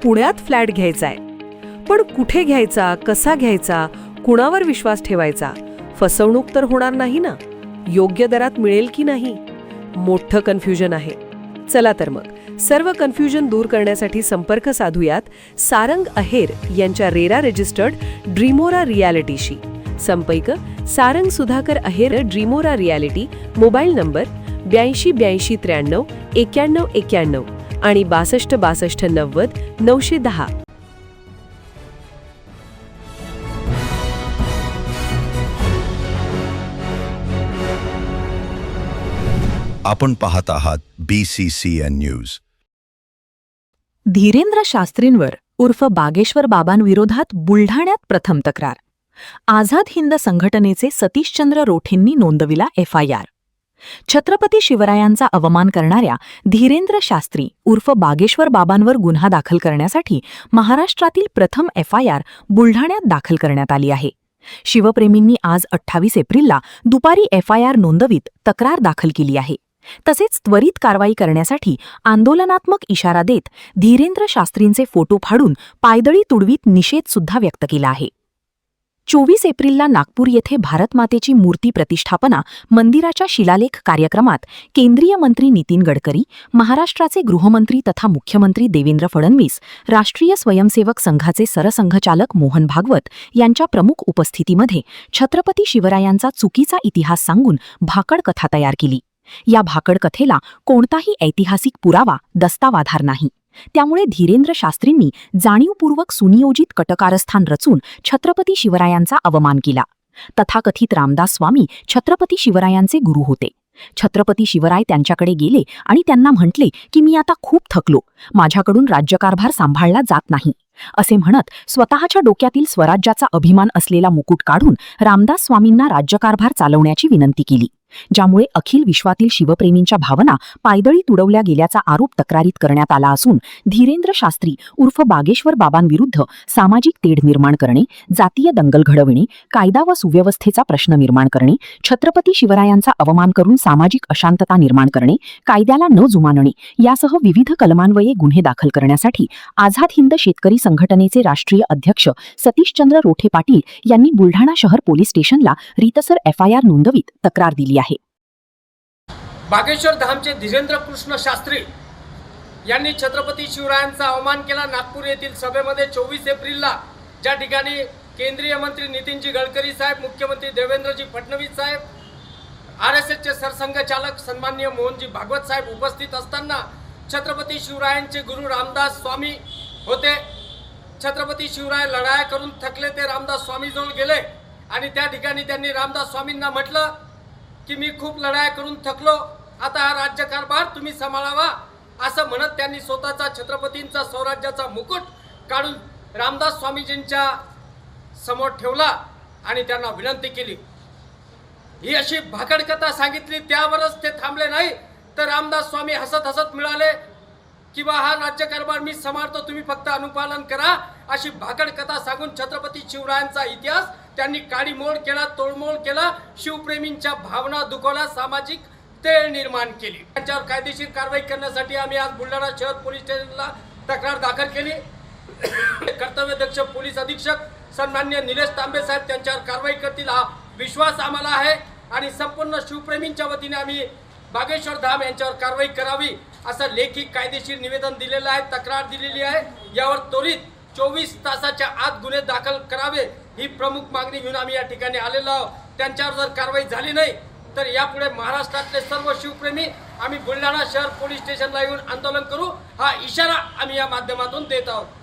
पुण्यात फ्लॅट घ्यायचा आहे. पण कुठे घ्यायचा, कसा घ्यायचा, कुणावर विश्वास ठेवायचा? फसवणूक तर होणार नाही ना? योग्य दरात मिळेल की नाही? मोठं कन्फ्युजन आहे. चला तर मग सर्व कन्फ्युजन दूर करण्यासाठी संपर्क साधूयात सारंग अहेर यांच्या रेरा रजिस्टर्ड ड्रीमोरा रियालिटीशी. संपर्क सारंग सुधाकर अहेर, ड्रीमोरा रियालिटी, मोबाईल नंबर 82 83 93 91 आणि 62 62 90 910. आपण पाहत आहात BCCN न्यूज. धीरेंद्र शास्त्रींवर उर्फ बागेश्वर बाबांविरोधात बुलढाण्यात प्रथम तक्रार. आझाद हिंद संघटनेचे सतीशचंद्र रोठेंनी नोंदविला FIR. छत्रपती शिवरायांचा अवमान करणाऱ्या धीरेंद्र शास्त्री उर्फ बागेश्वर बाबांवर गुन्हा दाखल करण्यासाठी महाराष्ट्रातील प्रथम FIR बुलढाण्यात दाखल करण्यात आली आहे. शिवप्रेमींनी आज 28 एप्रिलला दुपारी FIR नोंदवित तक्रार दाखल केली आहे. तसेच त्वरित कारवाई करण्यासाठी आंदोलनात्मक इशारा देत धीरेंद्र शास्त्रींचे फोटो फाडून पायदळी तुडवीत निषेध सुद्धा व्यक्त केला आहे. 24 एप्रिलला नागपूर येथे भारतमातेची मूर्ती प्रतिष्ठापना मंदिराच्या शिलालेख कार्यक्रमात केंद्रीय मंत्री नितीन गडकरी, महाराष्ट्राचे गृहमंत्री तथा मुख्यमंत्री देवेंद्र फडणवीस, राष्ट्रीय स्वयंसेवक संघाचे सरसंघचालक मोहन भागवत यांच्या प्रमुख उपस्थितीमध्ये छत्रपती शिवरायांचा चुकीचा इतिहास सांगून भाकड कथा तयार केली. या भाकड कथेला कोणताही ऐतिहासिक पुरावा, दस्तावाधार नाही. त्यामुळे धीरेंद्र शास्त्रींनी जाणीवपूर्वक सुनियोजित कटकारस्थान रचून छत्रपती शिवरायांचा अवमान केला. तथाकथित रामदास स्वामी छत्रपती शिवरायांचे गुरु होते. छत्रपती शिवराय त्यांच्याकडे गेले आणि त्यांना म्हटले की मी आता खूप थकलो, माझ्याकडून राज्यकारभार सांभाळला जात नाही, असे म्हणत स्वतःच्या डोक्यातील स्वराज्याचा अभिमान असलेला मुकुट काढून रामदास स्वामींना राज्यकारभार चालवण्याची विनंती केली. ज्यामुळे अखिल विश्वातील शिवप्रेमींच्या भावना पायदळी तुडवल्या गेल्याचा आरोप तक्रारीत करण्यात आला असून धीरेंद्र शास्त्री उर्फ बागेश्वर बाबांविरुद्ध सामाजिक तेढ निर्माण करणे, जातीय दंगल घडविणे, कायदा व सुव्यवस्थेचा प्रश्न निर्माण करणे, छत्रपती शिवरायांचा अवमान करून सामाजिक अशांतता निर्माण करणे, कायद्याला न जुमानणे यासह विविध कलमान्वये गुन्हे दाखल करण्यासाठी आझाद हिंद शेतकरी संघटनेचे राष्ट्रीय अध्यक्ष सतीशचंद्र रोठे पाटील यांनी बुलढाणा शहर पोलीस स्टेशनला रीतसर FIR नोंदवित तक्रार दिली आहे. बागेश्वर धामचे धीरेंद्र कृष्ण शास्त्री यांनी छत्रपती शिवरायांचा अवमान केला. नागपूर येथील सभेमध्ये 24 एप्रिलला ज्या ठिकाणी केंद्रीय मंत्री नितीनजी गडकरी साहेब, मुख्यमंत्री देवेंद्रजी फडणवीस साहेब, RSSचे सरसंघचालक सन्माननीय मोहनजी भागवत साहेब उपस्थित असताना छत्रपती शिवरायांचे गुरु रामदास स्वामी होते. छत्रपती शिवराय लढाया करून थकले, ते रामदास स्वामीजवळ गेले आणि त्या ठिकाणी त्यांनी रामदास स्वामींना म्हटलं की मी खूप लढाया करून थकलो, आता हा राज्यकारभार तुम्ही सांभाळावा, असं म्हणत त्यांनी स्वतःचा छत्रपतींचा स्वराज्याचा मुकुट काढून रामदास स्वामीजींच्या समोर ठेवला आणि त्यांना विनंती केली. ही अशी भाकड कथा सांगितली. त्यावरच ते थांबले नाही, तर रामदास स्वामी हसत हसत मिळाले की बा हा राज्यकारभार मी सांभाळतो, तुम्ही फक्त अनुपालन करा, अशी भाकड कथा सांगून छत्रपती शिवरायांचा इतिहास त्यांनी काडीमोड केला, तोडमोड केला, शिवप्रेमींच्या भावना दुखवला, सामाजिक तेढ निर्माण केली. त्यांच्यावर कायदेशीर कारवाई करण्यासाठी आम्ही आज बुलढाणा शहर पोलीस स्टेशनला तक्रार दाखल केली. कर्तव्यदक्ष पोलीस अधीक्षक सन्माननीय निलेश तांबे साहेब त्यांच्यावर कारवाई करतील हा विश्वास आम्हाला आहे आणि संपूर्ण शिवप्रेमींच्या वतीने आम्ही बागेश्वर धाम यांच्यावर कारवाई करावी असं लेखी कायदेशीर निवेदन दिलेलं आहे, तक्रार दिलेली आहे. यावर त्वरित 24 तासाच्या आत गुन्हे दाखल करावे ही प्रमुख मागणी घेऊन आम्ही या ठिकाणी आलेलो आहोत. त्यांच्यावर जर कारवाई झाली नाही तर यापुढे महाराष्ट्रातले सर्व शिवप्रेमी आम्ही बुलढाणा शहर पोलीस स्टेशनला येऊन आंदोलन करू, हा इशारा आम्ही या माध्यमातून देत आहोत.